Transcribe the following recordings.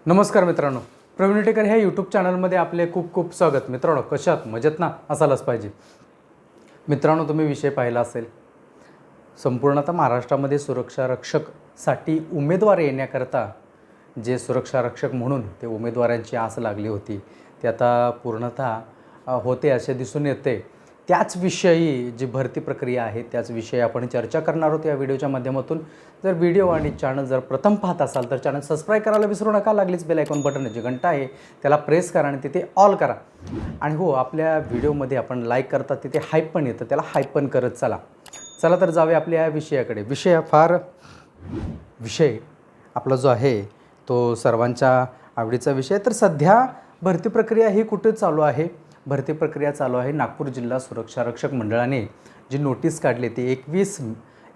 नमस्कार मित्रांनो, प्रवीण टेकर ह्या यूट्यूब चॅनलमध्ये आपले खूप खूप स्वागत. मित्रांनो, कशात मजेत ना असायलाच पाहिजे. मित्रांनो, तुम्ही विषय पाहिला असेल, संपूर्णतः महाराष्ट्रामध्ये सुरक्षा रक्षकसाठी उमेदवार येण्याकरता जे सुरक्षा रक्षक म्हणून ते उमेदवारांची आस लागली होती, ते आता पूर्णतः होते असे दिसून येते. त्याच विषयी जी भरती प्रक्रिया आहे त्याच विषयी आपण चर्चा करणार आहोत या व्हिडिओच्या माध्यमातून. जर व्हिडिओ आणि चॅनल जर प्रथम पाहत असाल तर चॅनल सबस्क्राईब करायला विसरू नका. लागलीच बेल आयकॉन बटन जी घंटा आहे त्याला प्रेस करा आणि तिथे ऑल करा. आणि हो, आपल्या व्हिडिओमध्ये आपण लाईक करता तिथे हाईप पण येतं, त्याला हाईप पण करत चला तर जाऊया आपल्या या विषयाकडे. विषय आपला जो आहे तो सर्वांच्या आवडीचा विषय. तर सध्या भरती प्रक्रिया ही कुठे चालू आहे? भरती प्रक्रिया चालू आहे नागपूर जिल्हा सुरक्षा रक्षक मंडळाने जी नोटीस काढली ती 21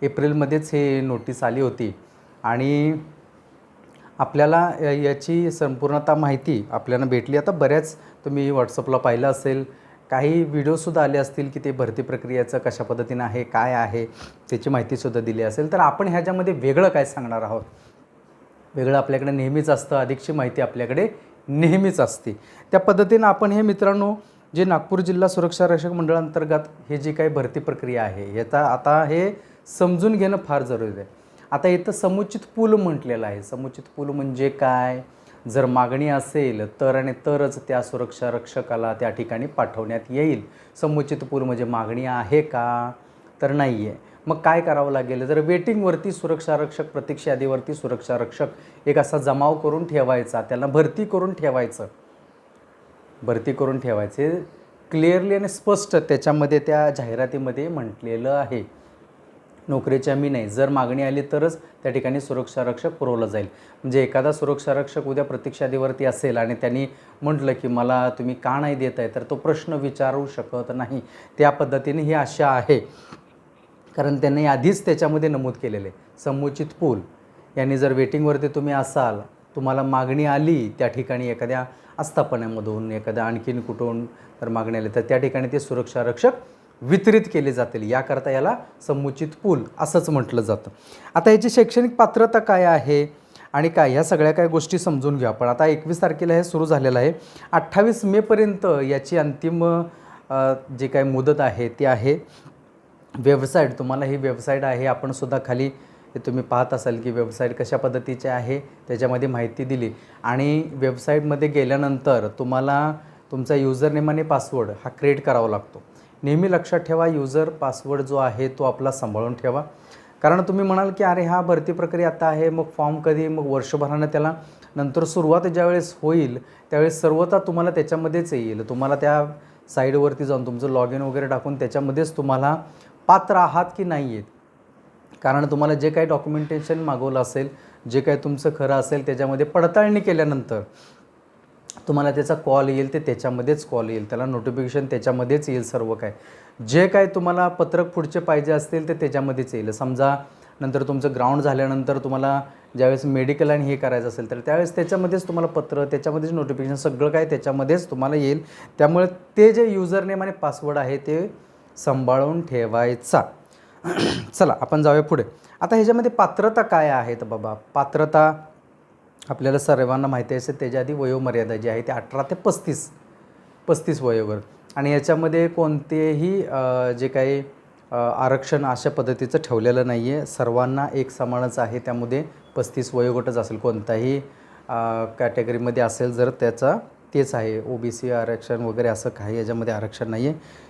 एप्रिलमध्येच हे नोटीस आली होती. आणि आपल्याला याची संपूर्णतः माहिती आपल्याला भेटली. आता बऱ्याच तुम्ही व्हॉट्सअपला पाहिलं असेल, काही व्हिडिओसुद्धा आले असतील की ते भरती प्रक्रियेचं कशा पद्धतीनं आहे, काय आहे त्याची माहितीसुद्धा दिली असेल. तर आपण ह्याच्यामध्ये वेगळं काय सांगणार आहोत. वेगळं आपल्याकडे नेहमीच असतं, अधिकची माहिती आपल्याकडे नेहमीच असते. त्या पद्धतीनं आपण हे मित्रांनो जे नागपूर जिल्हा सुरक्षा रक्षक मंडळांतर्गत हे जी काही भरती प्रक्रिया आहे याचा आता हे समजून घेणं फार जरुरी आहे. आता इथं समुचित पूल म्हटलेलं आहे. समुचित पूल म्हणजे काय? जर मागणी असेल तर आणि तरच त्या सुरक्षा रक्षकाला त्या ठिकाणी पाठवण्यात येईल. समुचित पूल म्हणजे मागणी आहे का? तर नाही आहे. मग काय करावं लागेल? जर वेटिंगवरती सुरक्षा रक्षक, प्रतीक्षा यादीवरती सुरक्षा रक्षक एक असा जमाव करून ठेवायचा, त्याला भरती करून ठेवायचे. क्लिअरली आणि स्पष्ट त्याच्यामध्ये त्या जाहिरातीमध्ये म्हटलेलं आहे. नोकरीच्या मी नाही, जर मागणी आली तरच त्या ठिकाणी सुरक्षा रक्षक पुरवलं जाईल. म्हणजे एखादा सुरक्षा रक्षक उद्या प्रतीक्षा यादीवरती असेल आणि त्यांनी म्हटलं की मला तुम्ही का नाही देत आहे, तर तो प्रश्न विचारू शकत नाही. त्या पद्धतीने ही आशा आहे, कारण त्यांनी आधीच त्याच्यामध्ये नमूद केलेले समुचित पूल. यांनी जर वेटिंगवरती तुम्ही असाल, तुम्हाला मागणी आली त्या ठिकाणी एखाद्या आस्थापनामधून, एखाद्या आणखीन कुठून तर मागणी आली तर त्या ठिकाणी ते सुरक्षा रक्षक वितरित केले जातील. याकरता याला समुचित पूल असंच म्हटलं जातं. आता याची शैक्षणिक पात्रता काय आहे आणि काय, ह्या सगळ्या काय गोष्टी समजून घ्या. पण आता 21 तारखेला हे सुरू झालेलं आहे. 28 मेपर्यंत याची अंतिम जी काय मुदत आहे ती आहे. वेबसाईट, तुम्हाला ही वेबसाईट आहे, आपण सुद्धा खाली तुम्ही पाहत असाल की वेबसाईट कशा पद्धतीची आहे त्याच्यामध्ये माहिती दिली. आणि वेबसाईटमध्ये गेल्यानंतर तुम्हाला तुमचा युजरनेम आणि पासवर्ड हा क्रिएट करावा लागतो. नेहमी लक्षात ठेवा, युजर पासवर्ड जो आहे तो आपला सांभाळून ठेवा. कारण तुम्ही म्हणाल की अरे हा भरती प्रक्रिया आता आहे, मग फॉर्म कधी, मग वर्षभरानं त्याला नंतर सुरुवात ज्यावेळेस होईल त्यावेळेस सर्वता तुम्हाला त्याच्यामध्येच येईल. तुम्हाला त्या साईडवरती जाऊन तुमचं लॉग इन वगैरे टाकून त्याच्यामध्येच तुम्हाला पात्र आहात की नाही आहेत. कारण तुम्हाला जे काही डॉक्युमेंटेशन मागवलं असेल, जे काही तुमचं खरं असेल त्याच्यामध्ये पडताळणी केल्यानंतर तुम्हाला त्याचा कॉल येईल, ते त्याच्यामध्येच कॉल येईल, त्याला नोटिफिकेशन त्याच्यामध्येच येईल. सर्व काय जे काय तुम्हाला पत्रक पुढचे पाहिजे असतील ते त्याच्यामध्येच येईल. समजा नंतर तुमचं ग्राउंड झाल्यानंतर तुम्हाला ज्यावेळेस मेडिकल आणि हे करायचं असेल तर त्यावेळेस त्याच्यामध्येच तुम्हाला पत्र, त्याच्यामध्येच नोटिफिकेशन, सगळं काय त्याच्यामध्येच तुम्हाला येईल. त्यामुळे ते जे युजरनेम आणि पासवर्ड आहे ते सांभाळून ठेवायचा. चला आपण जाऊया पुढे. आता ह्याच्यामध्ये पात्रता काय आहेत बाबा? पात्रता आपल्याला सर्वांना माहिती असेल. त्याच्या आधी वयोमर्यादा जी आहे ते 18 ते 35 वयोवर. आणि याच्यामध्ये कोणतेही जे काही आरक्षण अशा पद्धतीचं ठेवलेलं नाही आहे. सर्वांना एक समानच आहे. त्यामध्ये 35 वयोगटच असेल, कोणताही कॅटेगरीमध्ये असेल जर त्याचा तेच आहे. OBC आरक्षण वगैरे असं काही याच्यामध्ये आरक्षण नाही आहे.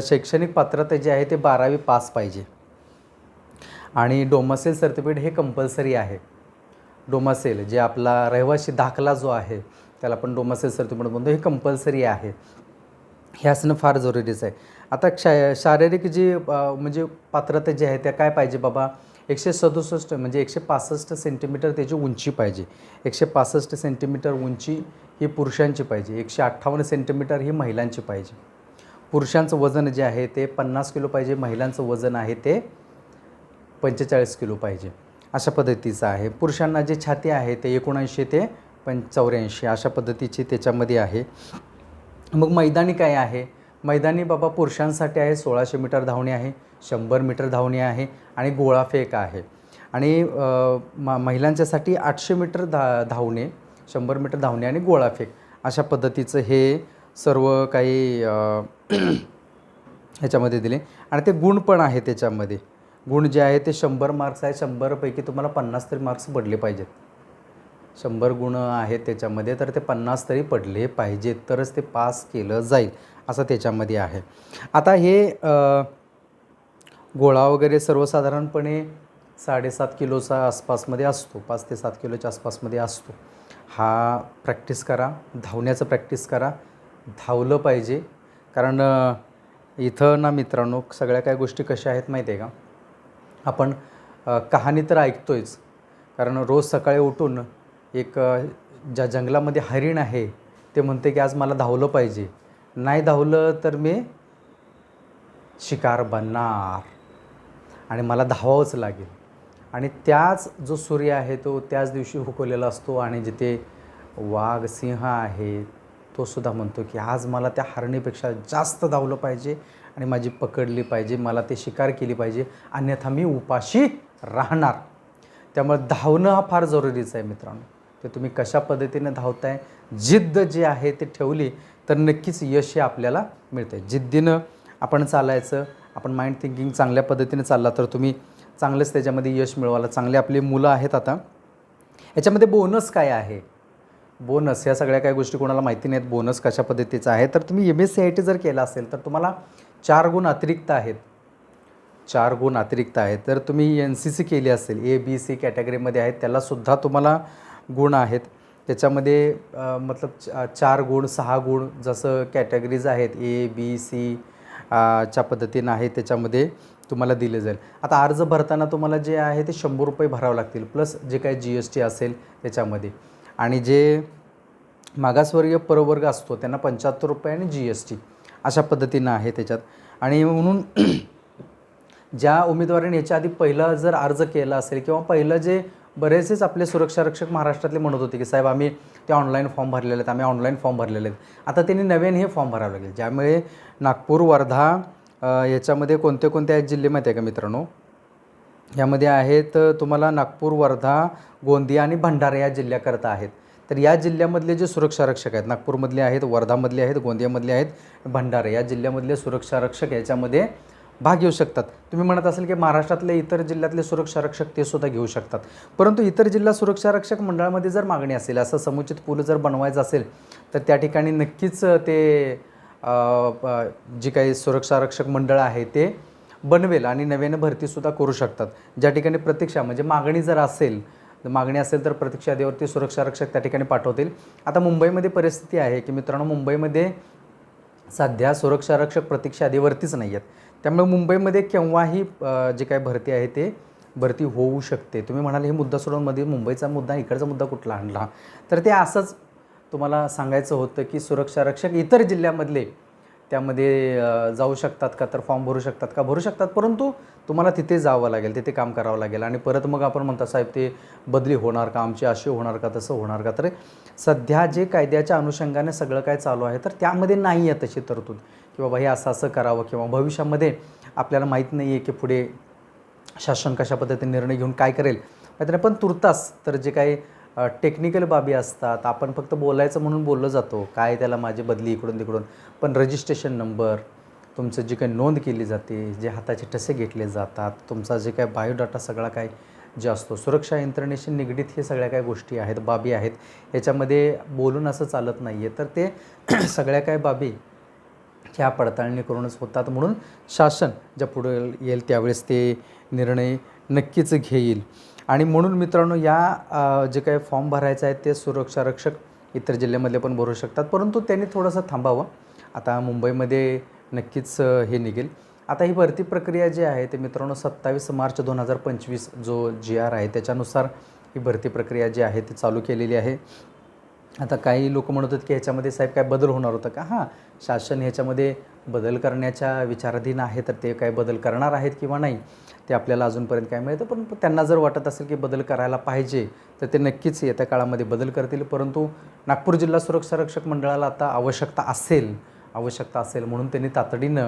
शैक्षणिक पात्रता जे आहे ते 12वी पास पाहिजे. आणि डोमेसाईल सर्टिफिकेट हे कंपल्सरी आहे. डोमेसाईल जे आपला रहिवासी दाखला जो आहे त्याला आपण डोमेसाईल सर्टिफिकेट म्हणतो, हे कंपल्सरी आहे. हे असणं फार जरुरीचं आहे. आता शारीरिक जी म्हणजे पात्रता जी आहे त्या काय पाहिजे बाबा? 167 म्हणजे 165 सेंटीमीटर त्याची उंची पाहिजे. 165 सेंटीमीटर उंची ही पुरुषांची पाहिजे. 158 सेंटीमीटर ही महिलांची पाहिजे. पुरुषांचं वजन जे आहे ते 50 किलो पाहिजे, महिलांचं वजन आहे ते 45 किलो पाहिजे. अशा पद्धतीचं आहे. पुरुषांना जे छाती आहे ते 79 ते 84 अशा पद्धतीची त्याच्यामध्ये आहे. मग मैदानी काय आहे? मैदानी बाबा पुरुषांसाठी आहे 1600 मीटर धावणे आहे, 100 मीटर धावणे आहे आणि गोळाफेक आहे. आणि महिलांच्यासाठी 800 मीटर धावणे, 100 मीटर धावणे आणि गोळाफेक अशा पद्धतीचं हे सर्व काही ह्याच्यामध्ये दिले. आणि ते गुण पण आहे त्याच्यामध्ये. गुण जे आहे ते 100 मार्क्स आहे. 100पैकी तुम्हाला 50 तरी मार्क्स पडले पाहिजेत. 100 गुण आहेत त्याच्यामध्ये, तर ते 50 तरी पडले पाहिजेत तरच ते पास केलं जाईल असं त्याच्यामध्ये आहे. आता हे गोळा वगैरे सर्वसाधारणपणे 7.5 किलोचा आसपासमध्ये असतो, 5 ते 7 किलोच्या आसपासमध्ये असतो. हा प्रॅक्टिस करा, धावण्याचं प्रॅक्टिस करा, धावलं पाहिजे. कारण इथं ना मित्रांनो सगळ्या काय गोष्टी कशा आहेत माहिती आहे का, आपण कहाणी तर ऐकतोयच. कारण रोज सकाळी उठून एक ज्या जंगलामध्ये हरिण आहे ते म्हणते की आज मला धावलं पाहिजे, नाही धावलं तर मी शिकार बनणार आणि मला धावावंच लागेल. आणि त्याच जो सूर्य आहे तो त्याच दिवशी हुकवलेला असतो. आणि जिथे वाघ सिंह आहे तो सुद्धा म्हणतो की आज मला त्या हरणीपेक्षा जास्त धावलं पाहिजे आणि माझी पकडली पाहिजे, मला ते शिकार केली पाहिजे, अन्यथा मी उपाशी राहणार. त्यामुळे धावणं हा फार जरुरीचं आहे मित्रांनो. ते तुम्ही कशा पद्धतीने धावताय, जिद्द जी आहे ते ठेवली तर नक्कीच यश हे आपल्याला मिळतं आहे. जिद्दीनं आपण चालायचं. आपण माइंड थिंकिंग चांगल्या पद्धतीने चालला तर तुम्ही चांगलंच त्याच्यामध्ये यश मिळवायला. चांगले आपले मुलं आहेत. आता याच्यामध्ये बोनस काय आहे, बोनस ह्या सगळ्या काही गोष्टी कोणाला माहिती नाहीत. बोनस कशा पद्धतीचा आहे तर तुम्ही MSCIT जर केला असेल तर तुम्हाला 4 गुण अतिरिक्त आहेत. 4 गुण अतिरिक्त आहेत. तर तुम्ही NCC केली असेल, ABC कॅटेगरीमध्ये आहेत, त्यालासुद्धा तुम्हाला गुण आहेत. त्याच्यामध्ये मतलब 4 गुण 6 गुण जसं कॅटेगरीज आहेत ABC च्या पद्धतीनं आहे त्याच्यामध्ये तुम्हाला दिले जाईल. आता अर्ज भरताना तुम्हाला जे आहे ते 100 रुपये भरावे लागतील प्लस जे काही GST असेल त्याच्यामध्ये. आणि जे मागासवर्गीय प्रवर्ग असतो त्यांना 75 रुपये आणि GST अशा पद्धतीनं आहे त्याच्यात. आणि म्हणून ज्या उमेदवाराने याच्या आधी पहिला जर अर्ज केला असेल किंवा पहिलं जे बरेचसेच आपले सुरक्षा रक्षक महाराष्ट्रातले म्हणत होते की साहेब आम्ही ते ऑनलाईन फॉर्म भरलेले आहेत, आम्ही ऑनलाईन फॉर्म भरलेले आहेत, आता त्यांनी नवीन हे फॉर्म भरावे लागेल. ज्यामुळे नागपूर, वर्धा याच्यामध्ये कोणते कोणते आहेत जिल्हे माहिती आहे का मित्रांनो, यामध्ये आहेत तुम्हाला नागपूर, वर्धा, गोंदिया आणि भंडारा या जिल्ह्याकरता आहेत. तर या जिल्ह्यामधले जे सुरक्षा रक्षक आहेत, नागपूरमधले आहेत, वर्धामधले आहेत, गोंदियामधले आहेत, भंडारा या जिल्ह्यामधले सुरक्षा रक्षक याच्यामध्ये भाग घेऊ शकतात. तुम्ही म्हणत असाल की महाराष्ट्रातले इतर जिल्ह्यातले सुरक्षा रक्षक ते सुद्धा घेऊ शकतात. परंतु इतर जिल्हा सुरक्षा रक्षक मंडळामध्ये जर मागणी असेल, असं समुचित पूल जर बनवायचं असेल तर त्या ठिकाणी नक्कीच ते जी काही सुरक्षा रक्षक मंडळ आहे ते बनवेल आणि नव्याने भरतीसुद्धा करू शकतात. ज्या ठिकाणी प्रतीक्षा म्हणजे मागणी जर असेल, मागणी असेल तर प्रतीक्षा यादीवरती सुरक्षा रक्षक त्या ठिकाणी पाठवतील. आता मुंबईमध्ये परिस्थिती आहे की मित्रांनो, मुंबईमध्ये सध्या सुरक्षा रक्षक प्रतीक्षा यादीवरतीच नाही आहेत. त्यामुळे मुंबईमध्ये केव्हाही जे काही भरती आहे ते भरती होऊ शकते. तुम्ही म्हणाल हे मुद्दा सोडून मध्ये मुंबईचा मुद्दा इकडचा मुद्दा कुठला आणला, तर ते असंच तुम्हाला सांगायचं होतं की सुरक्षा रक्षक इतर जिल्ह्यामधले त्यामध्ये जाऊ शकतात का, तर फॉर्म भरू शकतात का, भरू शकतात. परंतु तुम्हाला तिथे जावं लागेल, तिथे काम करावं लागेल. आणि परत मग आपण म्हणता साहेब ते बदली होणार का, आमची अशी होणार का, तसं होणार का. तर सध्या जे कायद्याच्या अनुषंगाने सगळं काय चालू आहे तर त्यामध्ये नाही आहे तशी तरतूद की बाबा हे असं असं करावं किंवा भविष्यामध्ये आपल्याला माहीत नाही आहे की पुढे शासन कशा पद्धतीने निर्णय घेऊन काय करेल. पण तुर्तास तर जे काही टेक्निकल बाबी असतात, आपण फक्त बोलायचं म्हणून बोललं जातो काय त्याला माझी बदली इकडून तिकडून, पण रजिस्ट्रेशन नंबर, तुमचं जी काही नोंद केली जाते, जे हाताचे ठसे घेतले जातात, तुमचा जे काय बायोडाटा सगळा काय जे असतो, सुरक्षा यंत्रणेशी निगडीत हे सगळ्या काय गोष्टी आहेत, बाबी आहेत. याच्यामध्ये बोलून असं चालत नाही आहे. तर ते सगळ्या काय बाबी ह्या पडताळणी करूनच होतात. म्हणून शासन ज्या पुढे येईल त्यावेळेस ते निर्णय नक्कीच घेईल. आणि म्हणून मित्रांनो या जे काही फॉर्म भरायचं आहे ते सुरक्षा रक्षक इतर जिल्ह्यामधले पण भरू शकतात, परंतु त्यांनी थोडंसं थांबावं. आता मुंबईमध्ये नक्कीच हे निघेल. आता ही भरती प्रक्रिया जी आहे ते मित्रांनो 27 मार्च 2025 जो GR आहे त्याच्यानुसार ही भरती प्रक्रिया जी आहे ती चालू केलेली आहे. आता काही लोक म्हणत होते की ह्याच्यामध्ये साहेब काय बदल होणार होता का. हां, शासन ह्याच्यामध्ये बदल करण्याच्या विचाराधीन आहे, तर ते काय बदल करणार आहेत किंवा नाही ते आपल्याला अजूनपर्यंत काय मिळतं. पण त्यांना जर वाटत असेल की बदल करायला पाहिजे तर ते नक्कीच येत्या काळामध्ये बदल करतील. परंतु नागपूर जिल्हा सुरक्षा रक्षक मंडळाला आता आवश्यकता असेल म्हणून त्यांनी तातडीनं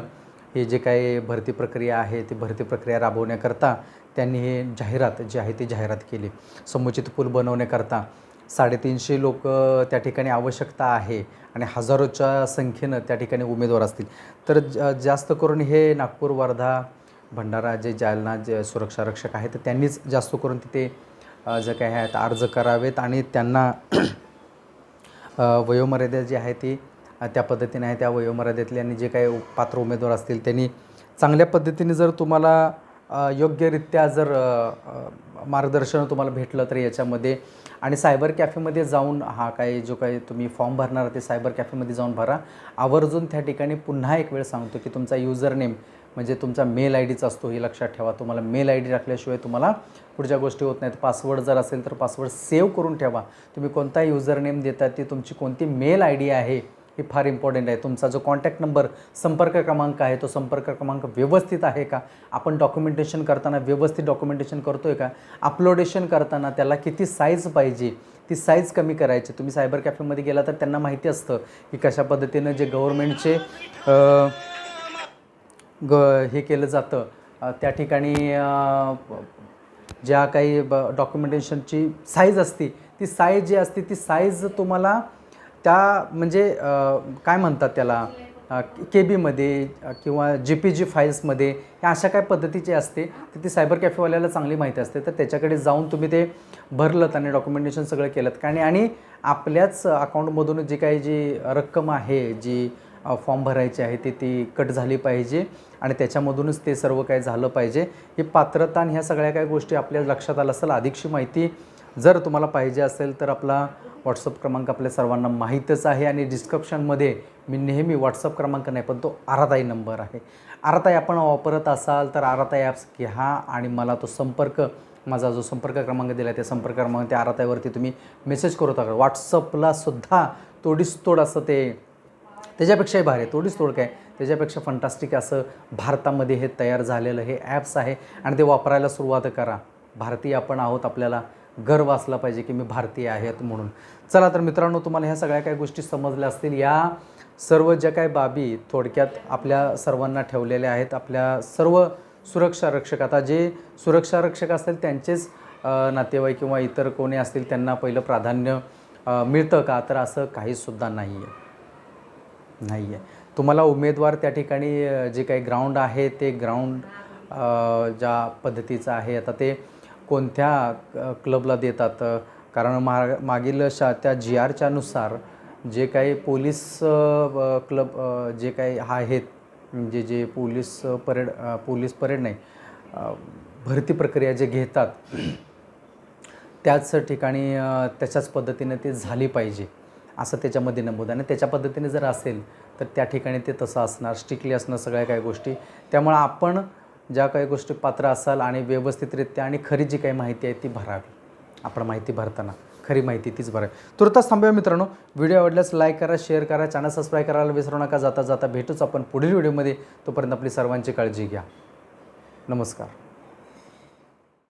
हे जे काही भरती प्रक्रिया आहे ती भरती प्रक्रिया राबवण्याकरता त्यांनी हे जाहिरात जी आहे ती जाहिरात केली. समुचित पूल बनवण्याकरता 350 लोक त्या ठिकाणी आवश्यकता आहे आणि हजारोच्या संख्येनं त्या ठिकाणी उमेदवार असतील, तर जास्त करून हे नागपूर, वर्धा, भंडारा, जे जालना जे सुरक्षारक्षक आहेत तर त्यांनीच जास्त करून तिथे जे काही आहेत अर्ज करावेत आणि त्यांना वयोमर्यादा जी आहे ती त्या पद्धतीने आहे. त्या वयोमर्यादेतले आणि जे काही पात्र उमेदवार असतील त्यांनी चांगल्या पद्धतीने जर तुम्हाला योग्यरित्या जर मार्गदर्शन तुम्हाला भेटलं तर याच्यामध्ये आणि सायबर कॅफेमध्ये जाऊन हा काही जो काही तुम्ही फॉर्म भरणार ते सायबर कॅफेमध्ये जाऊन भरा. आवर्जून त्या ठिकाणी पुन्हा एक वेळ सांगतो की तुमचा युजर नेम म्हणजे तुमचा मेल आय डीचा असतो, हे लक्षात ठेवा. तुम्हाला मेल आय डी टाकल्याशिवाय तुम्हाला पुढच्या गोष्टी होत नाहीत. पासवर्ड जर असेल तर पासवर्ड सेव्ह करून ठेवा. तुम्ही कोणता युजर नेम देता ती तुमची कोणती मेल आय डी आहे हे फार इम्पॉर्टंट आहे. तुमचा जो कॉन्टॅक्ट नंबर, संपर्क क्रमांक आहे तो संपर्क क्रमांक व्यवस्थित आहे का, आपण डॉक्युमेंटेशन करताना व्यवस्थित डॉक्युमेंटेशन करतो आहे का, अपलोडेशन करताना त्याला किती साईज पाहिजे ती साईज कमी करायची. तुम्ही सायबर कॅफेमध्ये गेला तर त्यांना माहिती असतं की कशा पद्धतीनं जे गव्हर्मेंटचे हे केलं जातं त्या ठिकाणी ज्या काही डॉक्युमेंटेशनची साईज असते ती साईज जी असते ती साईज तुम्हाला त्या म्हणजे काय म्हणतात त्याला KB मध्ये किंवा JPG फाईल्समध्ये ह्या अशा काय पद्धतीची असते तर ती सायबर कॅफेवाल्याला चांगली माहिती असते. तर त्याच्याकडे जाऊन तुम्ही ते भरलं आणि डॉक्युमेंटेशन सगळं केलं आणि आपल्याच अकाउंटमधून जी काही जी रक्कम आहे जी फॉर्म भरायची आहे ती कट झाली पाहिजे आणि त्याच्यामधूनच ते सर्व काही झालं पाहिजे. ही पात्रता आणि ह्या सगळ्या काही गोष्टी आपल्या लक्षात आलं असेल. अधिकची माहिती जर तुम्हाला पाहिजे असेल तर आपला व्हॉट्सअप क्रमांक आपल्या सर्वांना माहीतच आहे आणि डिस्क्रिप्शनमध्ये मी नेहमी व्हॉट्सअप क्रमांक नाही पण तो आराताई नंबर आहे. आराताई आपण वापरत असाल तर आराताई ॲप्स घ्या आणि मला तो माझा जो संपर्क क्रमांक दिला आहे त्या संपर्क क्रमांक त्या आराताईवरती तुम्ही मेसेज करू टाका. व्हॉट्सअपला सुद्धा तोडीसतोड असं ते त्याच्यापेक्षाही भारी आहे. तोडीसतोड काय त्याच्यापेक्षा फंटास्टिक असं भारतामध्ये हे तयार झालेलं हे ॲप्स आहे आणि ते वापरायला सुरुवात करा. भारतीय आपण आहोत, आपल्याला गर्व असला पाहिजे की मी भारतीय आहेत म्हणून. चला तर मित्रांनो, तुम्हाला ह्या सगळ्या काही गोष्टी समजल्या असतील. या सर्व ज्या काही बाबी थोडक्यात आपल्या सर्वांना ठेवलेल्या आहेत. आपल्या सर्व सुरक्षा रक्षक, आता जे सुरक्षा रक्षक असतील त्यांचेच नातेवाईक किंवा इतर कोणी असतील त्यांना पहिलं प्राधान्य मिळतं का, तर असं काहीसुद्धा नाही आहे. तुम्हाला उमेदवार त्या ठिकाणी जे काही ग्राउंड आहे ते ग्राउंड ज्या पद्धतीचं आहे आता ते कोणत्या क्लबला देतात, कारण मागील त्या GRच्या नुसार जे काही पोलीस क्लब जे काही आहेत म्हणजे जे पोलीस परेड नाही भरती प्रक्रिया जे घेतात त्याच ठिकाणी त्याच्याच पद्धतीने ते झाली पाहिजे असं त्याच्यामध्ये नमूद आहे. आणि त्याच्या पद्धतीने जर असेल तर त्या ठिकाणी ते तसं असणार, स्ट्रिक्टली असणार सगळ्या काही गोष्टी. त्यामुळे आपण ज्या काही गोष्टी पात्र असाल आणि व्यवस्थितरित्या आणि खरी जी काही माहिती आहे ती भरावी. आपण माहिती भरताना खरी माहिती तीच भरावी. तुर्तास थांबूया मित्रांनो. व्हिडिओ आवडल्यास लाईक करा, शेअर करा, चॅनल सबस्क्राईब करायला विसरू नका. जाता जाता भेटूच आपण पुढील व्हिडिओमध्ये. तोपर्यंत आपली सर्वांची काळजी घ्या. नमस्कार.